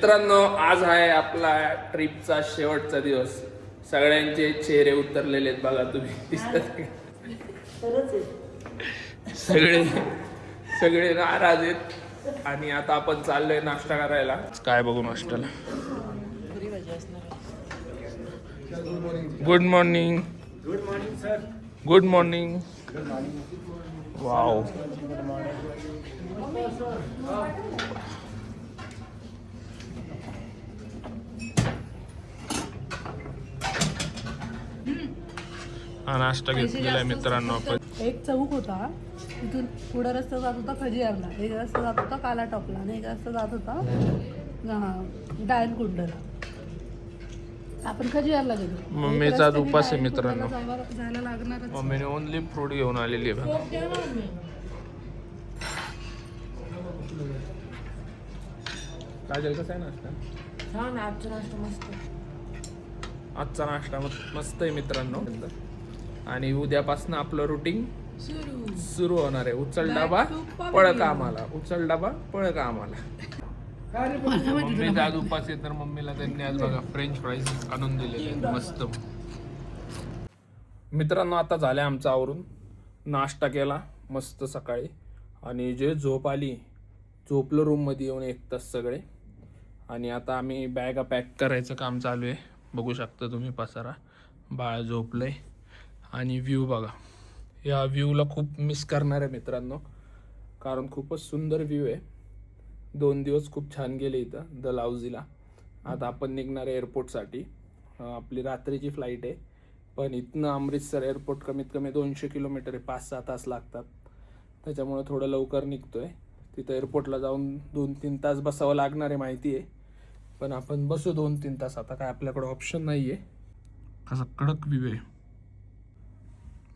मित्रांनो, आज आहे आपला ट्रिपचा शेवटचा दिवस. सगळ्यांचे चेहरे उतरलेले आहेत बघा, तुम्ही दिसतात सगळे सगळे नाराज आहेत. आणि आता आपण चाललोय नाश्ता करायला. काय बघू नाश्त्याला? Good morning. Good morning sir. Good morning. Wow. हा नाश्ता घेतलेला मित्रांनो आपण. एक चौक होता, तिथून पुढे रस्ता जात होता खजियारला, एक रस्ता जात होता काला टॉपला आणि एक रस्ता जात होता डायन कुंडला. आपण खजियारला गेलो. मम्मीचा आज उपास आहे मित्रांनो. जायला लागणारच. मम्मीने ओनली फ्रूट घेऊन आलेली आहे. काजल कसा आहे नाश्ता? छान. आजचा नाश्ता मस्त. आजचा नाश्ता मस्त आहे मित्रांनो. आणि उद्यापासून आपलं रुटीन सुरू होणार आहे. उचल डबा पळ कामाला, उचल डबा पळ कामाला. मम्मीचा आज उपास आहे तर मम्मीला त्यांनी आज बघा फ्रेंच फ्राईज आणून दिलेले मस्त. मित्रांनो, आता झालं आमचं आवरून. नाश्ता केला मस्त सकाळी आणि जे झोप आली, झोपलं रूममध्ये येऊन 1 तास सगळे. आणि आता आम्ही बॅगा पॅक करायचं काम चालू आहे. बघू शकता तुम्ही पसारा. बाळ झोपलंय आणि व्ह्यू बघा. या व्ह्यूला खूप मिस करणार आहे मित्रांनो, कारण खूपच सुंदर व्ह्यू आहे. 2 दिवस खूप छान गेले इथं डलहौसीला. आता आपण निघणार आहे एअरपोर्टसाठी. आपली रात्रीची फ्लाईट आहे, पण इथनं अमृतसर एअरपोर्ट कमीत कमी 200 किलोमीटर आहे. 5-6 तास लागतात. त्याच्यामुळे थोडं लवकर निघतोय. तिथं एअरपोर्टला जाऊन 2-3 तास बसावं लागणार आहे माहिती आहे, पण आपण बसू 2-3 तास. आता काय आपल्याकडे ऑप्शन नाही आहे. कसा कडक व्ह्यू आहे.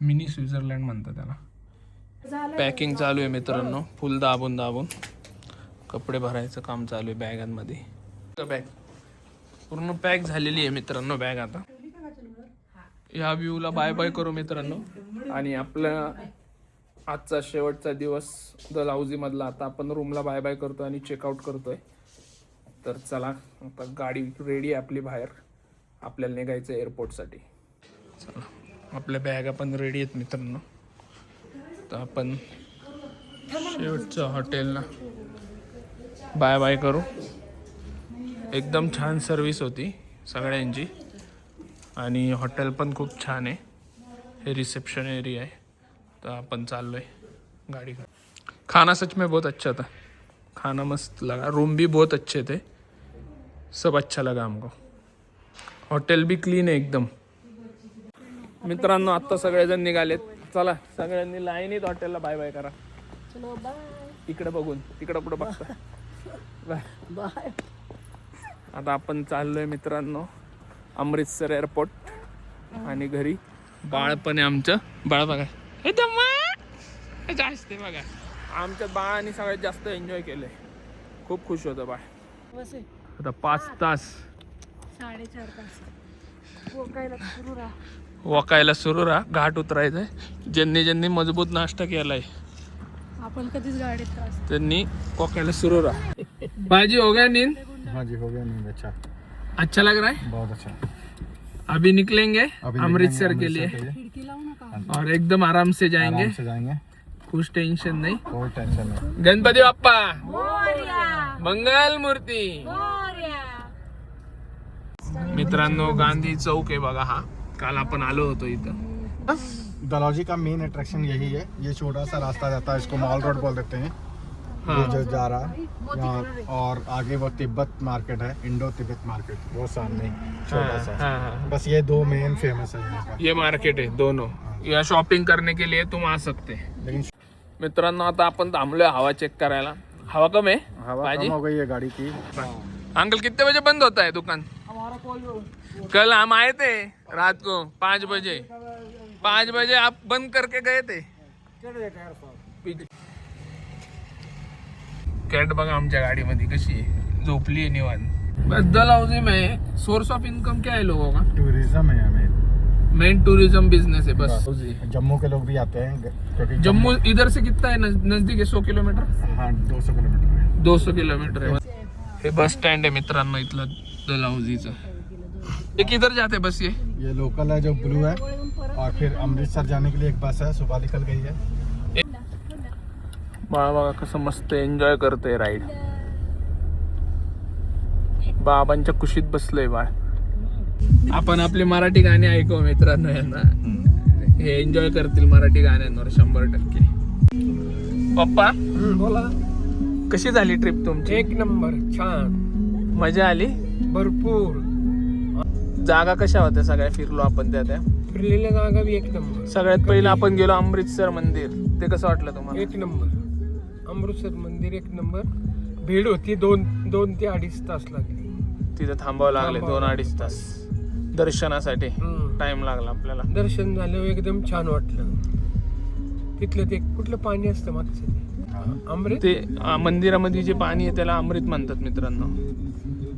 मिनी स्वित्झर्लंड म्हणतात त्याला. पॅकिंग चालू आहे मित्रांनो, फुल दाबून दाबून कपडे भरायचं काम चालू आहे बॅगांमध्ये. बॅग पूर्ण पॅक झालेली आहे मित्रांनो बॅग. आता या व्ह्यूला बाय बाय करू मित्रांनो. आणि आपला आजचा शेवटचा दिवस डलहौसी मधला. आता आपण रूमला बाय बाय करतो आणि चेकआउट करतोय. तर चला, आता गाडी रेडी आहे आपली बाहेर. आपल्याला निघायचं एअरपोर्टसाठी. चला, आपल्या बॅगा पण रेडी आहेत मित्रांनो. तर आपण शेवटच्या हॉटेलला बाय बाय करू. एकदम छान सर्विस होती सगळ्यांची आणि हॉटेल पण खूप छान आहे. हे रिसेप्शन एरिया आहे. तो अपन चाल रहे गाड़ी का. खाना सच में बहुत अच्छा था. खाना मस्त लगा. रूम भी बहुत अच्छे थे. सब अच्छा लगा हमको. हॉटेल भी क्लीन आहे एकदम. मित्रांनो, आता सगळेजण निघालेत. चला, सगळ्यांनी लाईनीत हॉटेलला बाय बाय करा. इकडे बघून तिकडे पुढे बघता. बाय. आता आपण चाललोय मित्रांनो अमृतसर एअरपोर्ट आणि घरी. बाळ पण आहे आमचं. बाळ बघा जास्त बघा. आमच्या बाळाने सगळ्यात जास्त एन्जॉय केलंय. खूप खुश होतं बाळ. आता 5 तास 4.5 तास वकायला सुरू राहा. घाट उतरायचंय. ज्यांनी मजबूत नाश्ता केलाय आपण कधीच गाडीत त्यांनी वकायला सुरू राहा. बाजी हो गया नींद? हाँ जी, हो गया नींद. अच्छा लग रहा है? बहुत अच्छा. अभी निकलेंगे अमृतसर के लिए खिडकी लावू नका. और एकदम आराम से जाएंगे. आराम से जाएंगे, कुछ टेंशन नहीं. कोई टेंशन नहीं. गणपती बाप्पा मंगल मूर्ती. मित्रांनो, गांधी चौक आहे बघा. हा काल आपण आलो होतो इथं. डलहौजी का मेन अट्रैक्शन यही है. ये छोटा सा रास्ता जाता है, इसको मॉल रोड बोल देते हैं. हाँ. ये जो जा रहा है यहाँ, और आगे वो तिब्बत मार्केट है, इंडो तिब्बत मार्केट, वो सामने छोटा सा. हाँ. बस ये 2 मेन फेमस है यहाँ का. ये मार्केट है दोनों. या शॉपिंग करने के लिए तुम आ सकते. लेकिन मित्रांनो, आता आपण थांबलोय हवा चेक करायला. हवा कम है हवा कम हो गई है गाड़ी की. अंकल कितने बजे बंद होता है दुकान? कल हम आए थे रात को 5 बजे. 5 बजे आप बंद करके गए थे. कॅट बघा आमच्या गाडीमध्ये कशी आहे, झोपली आहे निवांत. बस डलहौसी में सोर्स ऑफ इनकम क्या है लोगों का? टूरिज्म है हमें. मेन टूरिज्म बिजनेस है बस. जम्मू के लोग भी आते हैं क्योंकि जम्मू इधर से कितना है? नजदीक है 100 किलोमीटर. हाँ, 200 किलोमीटर है. 200 किलोमीटर है. हे बस स्टँड आहे मित्रांनो इथलं डलहौजीचं. ये किधर जाते बस ये लोकल है जो ब्लू है, और फिर अमृतसर जाने के लिए एक बस है, सुबह निकल गई है. बाळा बघा कसं मस्त एन्जॉय करतोय राईड. बाबांच्या कुशीत बसलोय बाळ. आपण आपली मराठी गाणी ऐकू मित्रांनो, यांना हे एन्जॉय करतील मराठी गाण्यांवर 100%. पप्पा बोला. कशी झाली ट्रिप तुमची? एक नंबर, छान, मजा आली? भरपूर. जागा कशा होत्या सगळ्या फिरलो आपण त्या? फिरलेल्या जागा बी एक नंबर. सगळ्यात पहिलं आपण गेलो अमृतसर मंदिर, ते कसं वाटलं तुम्हाला? एक नंबर. अमृतसर मंदिर एक नंबर. भीड होती, 2 ते 2.5 तास लागली. तिथे थांबावं लागले 2-2.5 तास दर्शनासाठी. टाइम लागला आपल्याला. दर्शन झालं, एकदम छान वाटलं. तिथलं ते कुठलं पाणी असतं मागचं ते अमृत. ते मंदिरामध्ये जे पाणी आहे त्याला अमृत म्हणतात मित्रांनो.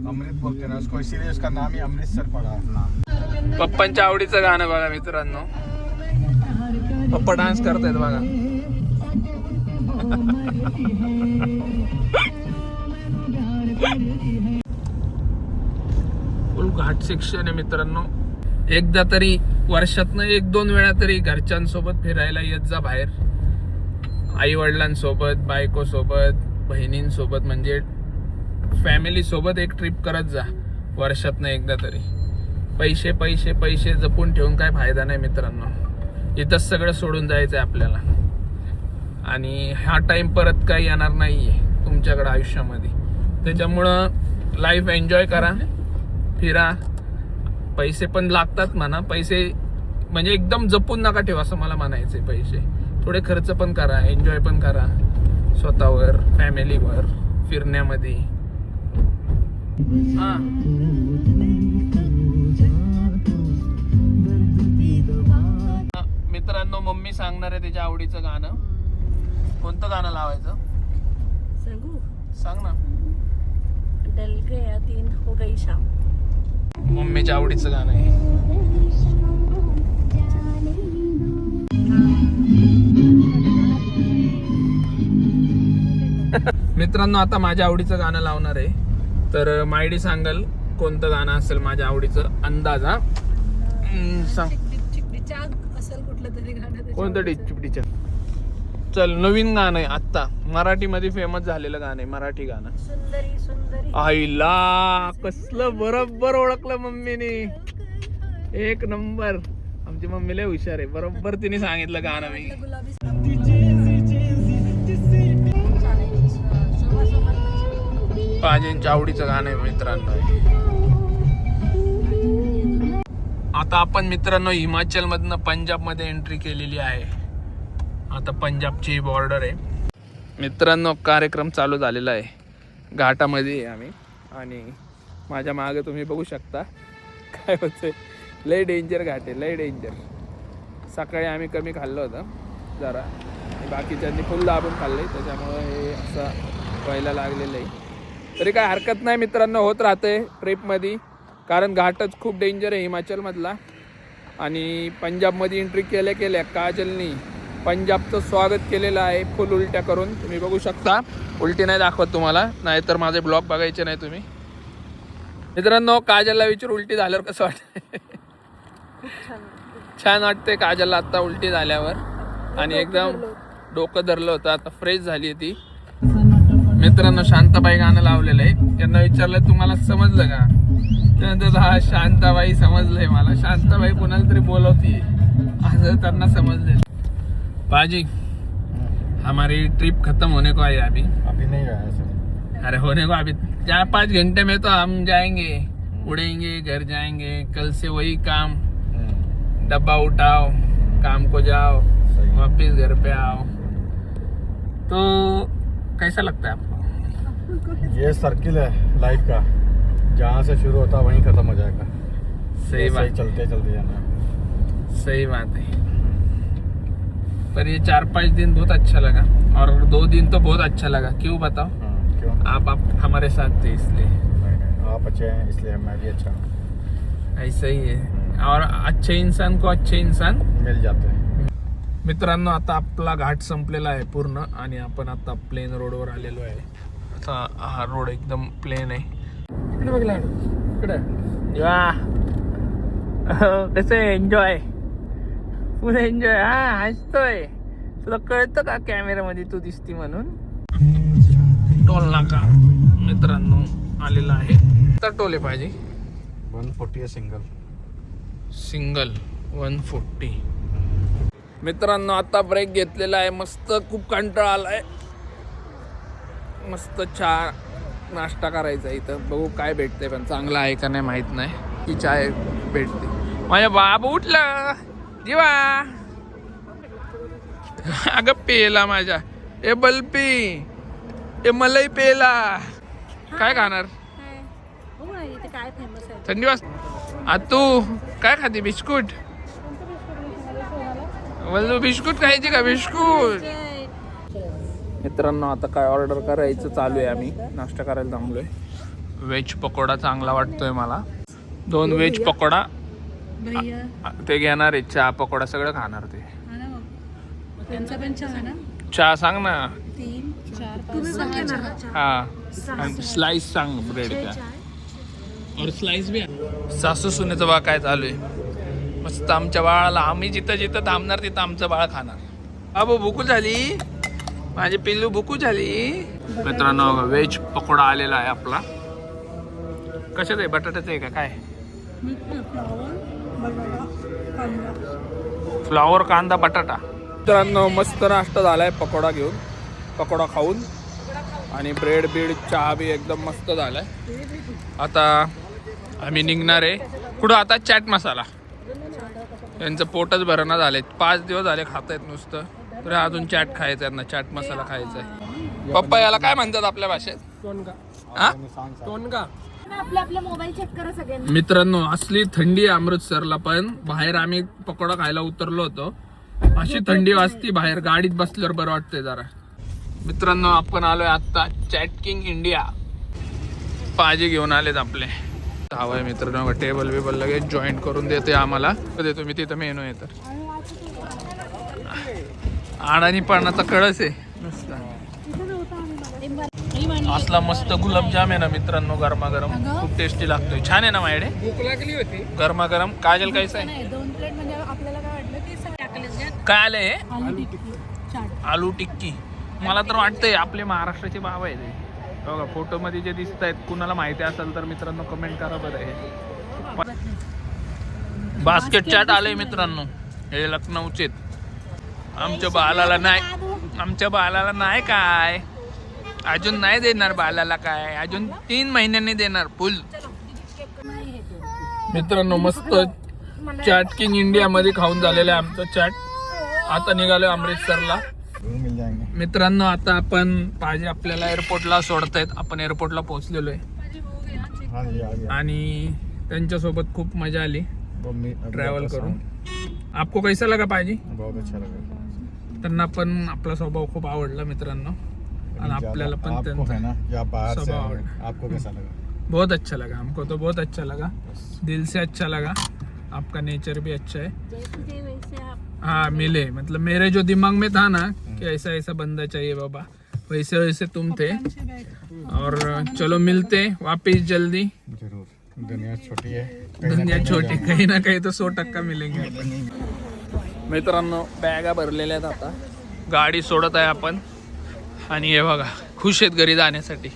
अमृत बोलते ना उसको, इसीलिए उसका नाम ही अमृतसर पड़ा नाम. पप्पांच्या आवडीचं गाणं बघा मित्रांनो. पप्पा डान्स करतायत बघा. फुल घाट सेक्शन आहे मित्रांनो. एकदा तरी वर्षातनं 1-2 वेळा तरी घरच्यांसोबत फिरायला येत जा बाहेर. आई वडिलांसोबत, बायको सोबत, बहिणींसोबत, म्हणजे फॅमिली सोबत एक ट्रिप करत जा वर्षातनं एकदा तरी. पैसे पैसे पैसे जपून ठेवून काय फायदा नाही मित्रांनो. इथंच सगळं सोडून जायचं आहे आपल्याला, आणि हा टाइम परत काही येणार नाहीये तुमच्याकडे आयुष्यामध्ये. त्याच्यामुळं लाईफ एन्जॉय करा, फिरा. पैसे पण लागतात म्हणा, पैसे म्हणजे एकदम जपून नका ठेवा असं मला म्हणायचे. पैसे थोडे खर्च पण करा, एन्जॉय पण करा स्वतःवर, फॅमिलीवर, फिरण्यामध्ये. हा मित्रांनो, मम्मी सांगणार आहे त्याच्या आवडीचं गाणं. कोणतं गाणं लावायचं सांगू? सांग ना. डल गया दिन हो गई शाम. मम्मीच्या आवडीचं गाणं आहे. मित्रांनो, आता माझ्या आवडीचं गाणं लावणार आहे. तर मायडी सांगल कोणतं गाणं असेल माझ्या आवडीचं. अंदाज. हा सांग असेल कुठलं तरी गाणं. कोणतं डिचपिटीच्या. चल, नवीन गाणं आहे आत्ता मराठीमध्ये फेमस झालेलं गाणं आहे, मराठी गाणं. सुंदरी सुंदरी. आईला कसलं बरोबर ओळखलं मम्मीने. एक नंबर. आमची मम्मी लय हुशार आहे, बरोबर तिने सांगितलं गाणं. मी पाजेंच्या आवडीचं गाणं आहे मित्रांनो. आता आपण मित्रांनो हिमाचल मधनं पंजाब मध्ये एंट्री केलेली आहे. आता पंजाबची बॉर्डर आहे मित्रांनो. कार्यक्रम चालू झालेला आहे. घाटामध्ये आम्ही, आणि माझ्या मागे तुम्ही बघू शकता काय होतंय. लय डेंजर घाट आहे, लय डेंजर. सकाळी आम्ही कमी खाल्लं होतं जरा, बाकीच्यांनी फुल दाबून खाल्लं, त्याच्यामुळं हे असं व्हायला लागलेलं आहे. तरी काय हरकत नाही मित्रांनो, होत राहते ट्रिपमध्ये, कारण घाटच खूप डेंजर आहे हिमाचलमधला. आणि पंजाबमध्ये एंट्री केल्या काजलनी पंजाबचं स्वागत केलेलं आहे फुल उलट्या करून. तुम्ही बघू शकता. उलटी नाही दाखवत तुम्हाला, नाहीतर माझे ब्लॉग बघायचे नाही तुम्ही. मित्रांनो, काजलला विचार उलटी झाल्यावर कसं वाटतं? छान वाटते काजलला आता उलटी झाल्यावर, आणि एकदम डोकं धरलं होतं, आता फ्रेश झाली ती. मित्रांनो, शांताबाई गाणं लावलेलं आहे. त्यांना विचारलं तुम्हाला समजलं का? त्यानंतर हा शांताबाई समजलंय मला. शांताबाई कोणाला तरी बोलवतीये असं त्यांना समजले. पाजी, हमारी ट्रिप खत्म होने को आई अभी. अभी नहीं गया सर. अरे होने को अभी 4-5 घंटे में तो हम जाएंगे, उड़ेंगे, घर जाएंगे. कल से वही काम, डब्बा उठाओ, काम को जाओ, वापिस घर पे आओ. तो कैसा लगता है आपको? ये सर्किल है लाइफ का, जहाँ से शुरू होता वहीं खत्म हो जाएगा. सही बात, चलते चलते जाना. सही बात है. पर ये 4-5 दिन बहुत अच्छा लगा, और 2 दिन तो बहुत अच्छा लगा. क्यों बताओ? क्यों? आप हमारे साथ थे इसलिए. आप अच्छे हैं इसलिए मैं भी अच्छा हूँ. ऐसा ही है, और अच्छे इंसान को अच्छे इंसान मिल जाते हैं. मित्रांनो, आता आपला घाट संपलेला आहे पूर्ण, आणि आपण आता प्लेन रोडवर आलेलो आहे. आता हा रोड एकदम प्लेन आहे. इकडे बघ लाडू, इकडे. कसं एन्जॉय, फुल एन्जॉय. हा हसतोय, तुला कळतं का कॅमेऱ्यामध्ये तू दिसती म्हणून. टोल नाका मित्रांनो आलेला आहे. तर टोले पाहिजे 140 आहे सिंगल 140. मित्रांनो आता ब्रेक घेतलेला आहे. मस्त खूप कंटाळा आलाय. मस्त चहा नाश्ता करायचा इथं. बघू काय भेटते, पण चांगला आहे का नाही माहित नाही. ही चाय भेटते. माझ्या बाबू उठला जीवा. अगं पेला माझ्या ए बल्पी, ए मलाही पेला. काय खाणार थंडी वाजता? आ तू काय खाते? बिस्कुट? बोल बिस्कुट खायची का? बिस्कुट. मित्रांनो आता काय ऑर्डर करायचं चालू आहे. आम्ही नाश्ता करायला थांबलोय. व्हेज पकोडा चांगला वाटतोय मला. 2 व्हेज पकोडा भैया ते घेणार आहे. चहा पकोडा सगळं खाणार ते. हा ना मग. त्यांचा पण चहा ना. चहा सांग ना. 3 4 5 6 चहा. हा आणि स्लाइस सांग ब्रेडचा. और स्लाइस भी. सासू सुनेचं बा काय चालू आहे. मस्त आमच्या बाळाला आम्ही जिथं जिथं थांबणार तिथं आमचं बाळ खाणार. अबो भुकू झाली माझी पिल्लू, भुकू झाली. मित्रांनो व्हेज पकोडा आलेला आहे आपला. कशाच आहे? बटाट्याचं आहे का काय? फ्लावर कांदा बटाटा. मित्रांनो मस्त नाश्ता झालाय. पकोडा घेऊन, पकोडा खाऊन आणि ब्रेड बीड चहा बी एकदम मस्त झालाय. आता आम्ही निघणार आहे कुठं आता? चाट मसाला. यांचं पोटच भरणा झालंय. 5 दिवस झाले खात आहेत नुसतं. तर अजून चाट खायचं आहे ना, चाट मसाला खायचा आहे. पप्पा याला काय म्हणतात आपल्या भाषेत? टोनगा. हा टोनगा. आपले मोबाईल चेक करा सगळ्यांनी. मित्रांनो असली थंडी आहे अमृतसरला. पण बाहेर आम्ही पकोडा खायला उतरलो होतो. अशी थंडी वाजती बाहेर. गाडीत बसल्यावर बरं वाटतंय जरा. मित्रांनो आपण आलोय आता चॅट किंग इंडिया. पाजी घेऊन आलेत आपले. हवाय मित्रांनो टेबल बिबल लगेच जॉईंट करून देते आम्हाला. देतो मी तिथं मेनू आहे तर. अडाणी पाण्याचा कळस आहे नुसता. असला मस्त गुलाबजाम आहे ना मित्रांनो, गरमागरम. खूप टेस्टी लागतोय. छान आहे ना माझ्याकडे. भूक लागली होती. गरमागरम. काजल कायचं आहे? नाही 2 प्लेट म्हणजे आपल्याला काय वाटलं की सगळे टाकले काय आलं हे? आलू टिक्की चाट. आलू टिक्की. मला तर वाटतंय आपले महाराष्ट्राचे बाबा आहे ते. बघा फोटो मध्ये जे दिसत आहेत. कुणाला माहिती असेल तर मित्रांनो कमेंट करा बरं. हे बास्केट चाट आलंय मित्रांनो. हे लखनौचे. आमच्या बालाला नाही, आमच्या बालाला नाही काय अजून नाही देणार. बालाला काय अजून 3 महिन्यांनी देणार फुल. मित्रांनो मस्त चॅट किंग इंडिया मध्ये खाऊन झालेलं आहे आमचं चाट. आता निघालोय अमृतसरला. मिल जाएंगे. मित्रांनो आता आपण पाहिजे आपल्याला एअरपोर्टला सोडतायत. आपण एअरपोर्टला पोहोचलेलो आहे हाँ जी आ गया. आणि त्यांच्यासोबत खूप मजा आली वो अभी ट्रॅव्हल आपका करून. sound आपको कैसा लगा पाहिजे? बहुत अच्छा लगा. त्यांना पण आपला स्वभाव खूप आवडला मित्रांनो. आणि आपल्याला पण आपको है ना, या बाहर से स्वभाव आए, आपको कैसा लगा? बहुत अच्छा लगा. हमको तो बहुत अच्छा लगा. दिल से अच्छा लगा. आपका नेचर भी अच्छा है. जैसे थे वैसे आप. हाँ मिले. मतलब मेरे जो दिमाग में था ना कि ऐसा ऐसा बंदा चाहिए बाबा, वैसे वैसे तुम थे. और चलो मिलते वापिस जल्दी. जरूर. दुनिया छोटी है. दुनिया छोटी, काही ना काही तो 100% मिलेंगे. मित्रांनो बॅगा भरलेल्या आहेत. आता गाडी सोडत आहे आपण. आणि हे बघा खुश आहेत घरी जाण्यासाठी.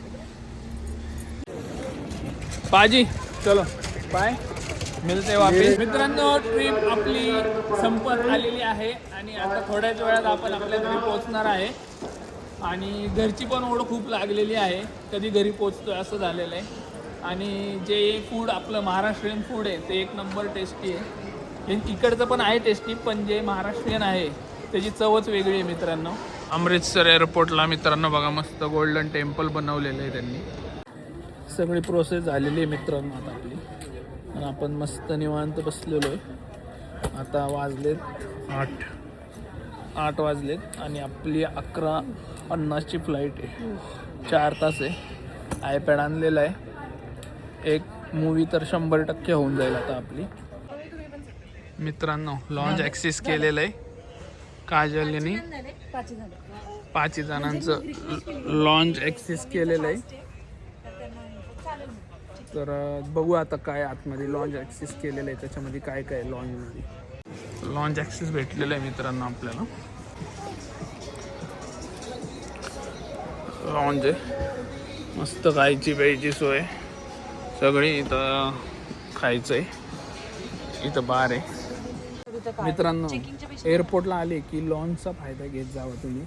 पाजी चलो बाय. मिळते वापिस. मित्रांनो ट्रिप आपली संपत आलेली आहे आणि आता थोड्याच वेळात आपण आपल्या घरी पोहोचणार आहे. आणि घरची पण ओढ खूप लागलेली आहे. कधी घरी पोहोचतोय असं झालेलं आहे. आणि जे फूड आपलं महाराष्ट्रीयन फूड आहे ते 1 नंबर टेस्टी आहे. इकडचं पण आहे टेस्टी, पण जे महाराष्ट्रीयन आहे त्याची चवच वेगळी आहे मित्रांनो. अमृतसर एअरपोर्टला मित्रांनो बघा मस्त गोल्डन टेम्पल बनवलेलं आहे त्यांनी. सगळी प्रोसेस झालेली आहे मित्रांनो आता आपली. आणि आपण मस्त निवांत बसलेलो आहे. आता वाजलेत 8 वाजलेत आणि आपली 11:50ची फ्लाईट आहे. 4 तास आहे. आयपॅड आणलेला आहे. एक मूवी तर 100% होऊन जाईल आता आपली. मित्रांनो लॉन्च ॲक्सेस केलेलं आहे काजल यांनी. 5 जणांचं लॉन्च ॲक्सेस केलेलं आहे. तर बघू आता काय आतमध्ये लॉन्च ॲक्सेस केलेलं आहे, त्याच्यामध्ये काय काय लॉन्चमध्ये. लॉन्च ॲक्सेस भेटलेलं आहे मित्रांनो आपल्याला. लॉन्च आहे, मस्त खायची प्यायची सोय सगळी इथं. खायचं आहे इथं, बार आहे. मित्रांनो एअरपोर्टला आले की लॉन्चचा फायदा घेत जावा तुम्ही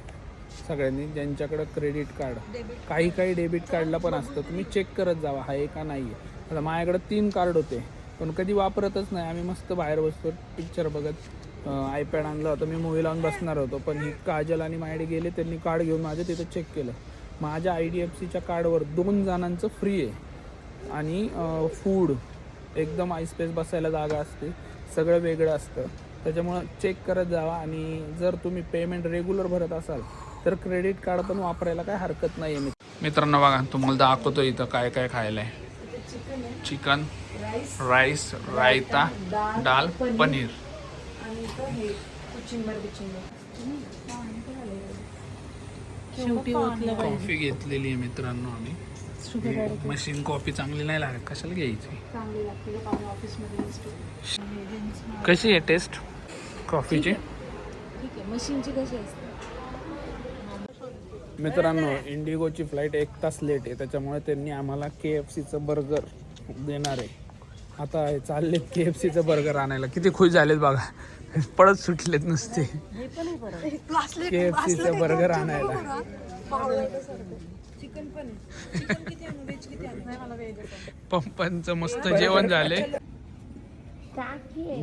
सगळ्यांनी. ज्यांच्याकडं क्रेडिट कार्ड, काही डेबिट कार्डला पण असतं, तुम्ही चेक करत जावा आहे का नाही आहे. आता माझ्याकडं 3 कार्ड होते पण कधी वापरतच नाही. आम्ही मस्त बाहेर बसतो पिक्चर बघत, आयपॅड आणलं होतं, मी मूवी लावून बसणार होतो, पण ही काजल आणि माझ्याकडे गेले, त्यांनी कार्ड घेऊन माझं तिथं चेक केलं. माझ्या IDFCच्या कार्डवर 2 जणांचं फ्री आहे आणि फूड एकदम आईस्पेस, बसायला जागा असते, सगळं वेगळं असतं. त्याच्यामुळं चेक करत जावा. आणि जर तुम्ही पेमेंट रेग्युलर भरत असाल तर क्रेडिट कार्ड पण वापरायला काय हरकत नाही आहे. मित्रांनो बघा, तुम्हाला दाखवतो इथं काय काय खायला आहे. चिकन, राईस, रायता, डाल, पनीर. कॉफी घेतलेली आहे मित्रांनो आम्ही. मशीन कॉफी चांगली नाही लागत, कशाला घ्यायची. कशी आहे टेस्ट कॉफीची? मशीनची कशी असते? मित्रांनो इंडिगोची फ्लाईट 1 तास लेट आहे, त्याच्यामुळे त्यांनी आम्हाला KFCचं बर्गर देणार आहे. आता चाललेत KFCचं बर्गर आणायला. किती खुश झालेत बघा, पळत सुटलेत नुसते KFCचं बर्गर आणायला. पप्पांचं मस्त जेवण झाले,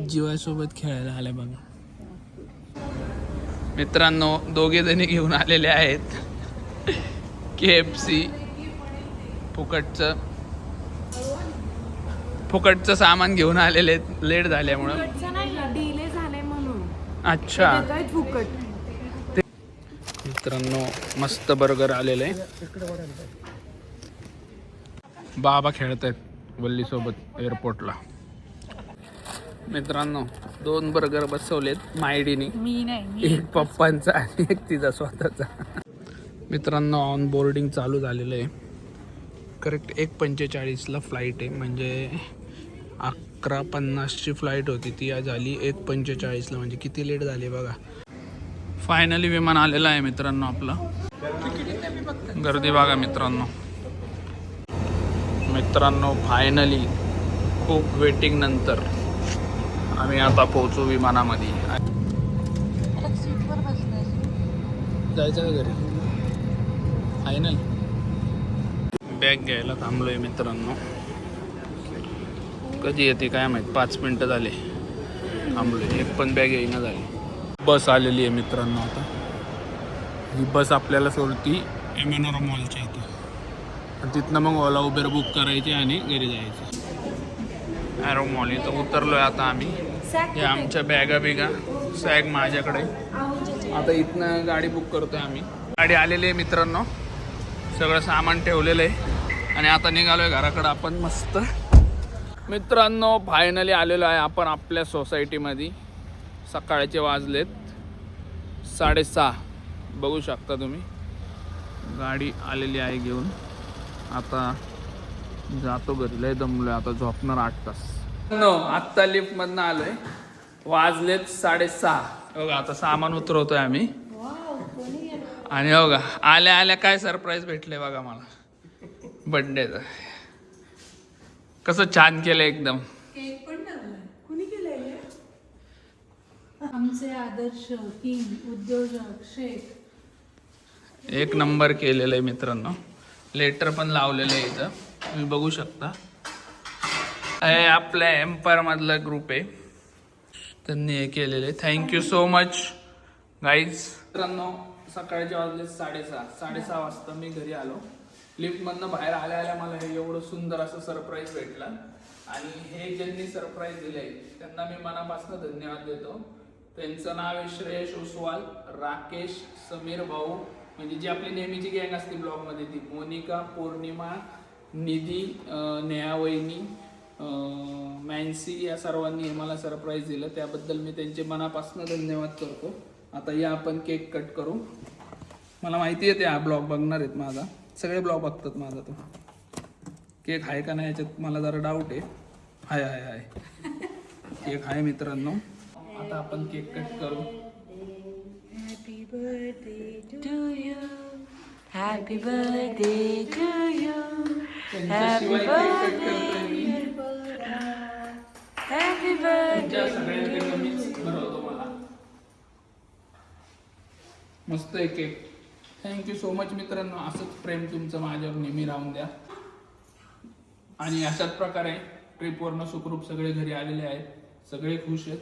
जीवासोबत खेळायला आले बघा. मित्रांनो 2 जणी घेऊन आलेले आहेत KFC. फुकटचं सामान घेऊन आलेले आहेत लेट झाल्यामुळं. डिले झाले म्हणून. अच्छा मित्रांनो मस्त बर्गर आलेलं आहे. बाबा खेळत आहेत वल्ली सोबत एअरपोर्टला. मित्रांनो 2 बर्गर बसवलेत मायडीने, मी नाही. एक पप्पांचा आणि एक तिचा स्वतःचा. मित्रांनो ऑन बोर्डिंग चालू झालेलं आहे. करेक्ट 1:45ला फ्लाईट आहे, म्हणजे 11:50ची फ्लाईट होती, ती आज झाली 1:45ला. म्हणजे किती लेट झाली बघा. फायनली विमान आलेलं आहे मित्रांनो आपलं. गर्दी बघा मित्रांनो. फायनली खूप वेटिंग नंतर आम्ही आता पोहोचू विमानामध्ये. जायचं का घरी? फायनल बॅग घ्यायला थांबलोय मित्रांनो. कधी येते काय माहित, 5 मिनटं झाले थांबलोय, एक पण बॅग येईना झाली. बस आलेली आहे मित्रांनो. आता ही बस आपल्याला सोडती एमएनआर मॉलच्या इथं, आणि तिथनं मग ओला उबेर बुक करायची आणि घरी जायचं. ॲरो मॉल इथं उतरलो आहे आता आम्ही. हे आमच्या बॅगा बिगा सॅग माझ्याकडे. आता इथनं गाडी बुक करतोय आम्ही. गाडी आलेली आहे मित्रांनो, सगळं सामान ठेवलेलं आहे आणि आता निघालोय घराकडं आपण मस्त. मित्रांनो फायनली आलेलो आहे आपण आपल्या सोसायटीमध्ये. सकाळचे वाजलेत 6:30, बघू शकता तुम्ही. गाडी आलेली आहे घेऊन. आता जातो घरी, लय दमलोय, आता झोपणार 8 तास. आत्ता लिफ्टमधनं आलोय, वाजलेत 6:30. बघा आता सामान उतरवतोय आम्ही. आणि बघा आल्या आल्या काय सरप्राईज भेटले बघा मला बर्थडेचं. कसं छान केलं एकदम. केक पण ठेवलाय. कुणी केलंय? आमचे आदर्श किंग उद्योजक शेख. एक नंबर केलेलं आहे मित्रांनो. लेटर पण लावलेलं आहे इथं, तुम्ही बघू शकता. हे आपल्या एम्पायर मधला ग्रुप आहे, त्यांनी हे केलेलं आहे. Thank you so much guys. मित्रांनो सकाळचे वाजले 6:30 वाजता मी घरी आलो. लिफ्टमधनं बाहेर आल्या आल्या मला हे एवढं सुंदर असं सरप्राईज भेटलं. आणि हे ज्यांनी सरप्राईज दिलंय त्यांना मी मनापासून धन्यवाद देतो. त्यांचं नाव आहे श्रेयश उस्वाल, राकेश, समीर भाऊ, म्हणजे जी आपली नेहमीची गँग असते ब्लॉगमध्ये ती, मोनिका, पौर्णिमा, निधी, नेहा वहिनी, मॅन्सी, या सर्वांनी मला सरप्राईज दिलं. त्याबद्दल मी त्यांचे मनापासून धन्यवाद करतो. आता या आपण केक कट करू. मला माहिती आहे ते हा ब्लॉग बघणार आहेत माझा, सगळे ब्लॉग बघतात माझा. तो केक आहे का नाही याच्यात मला जरा डाऊट आहे. हाय हाय हाय केक आहे मित्रांनो. आता आपण केक कट करू. Happy birthday to you, happy birthday to you, त्यांच्याशिवाय केक कट करतोय मी. Happy birthday. तुमच्या सगळ्यांकडे मीच भरवतो मला. मस्त आहे केक. थँक्यू सो मच मित्रांनो. असंच प्रेम तुमचं माझ्यावर नेहमी राहून द्या. आणि अशाच प्रकारे ट्रिपवरनं सुखरूप सगळे घरी आलेले आहेत, सगळे खुश आहेत.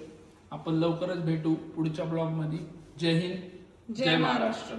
आपण लवकरच भेटू पुढच्या ब्लॉगमध्ये. जय हिंद, जय महाराष्ट्र.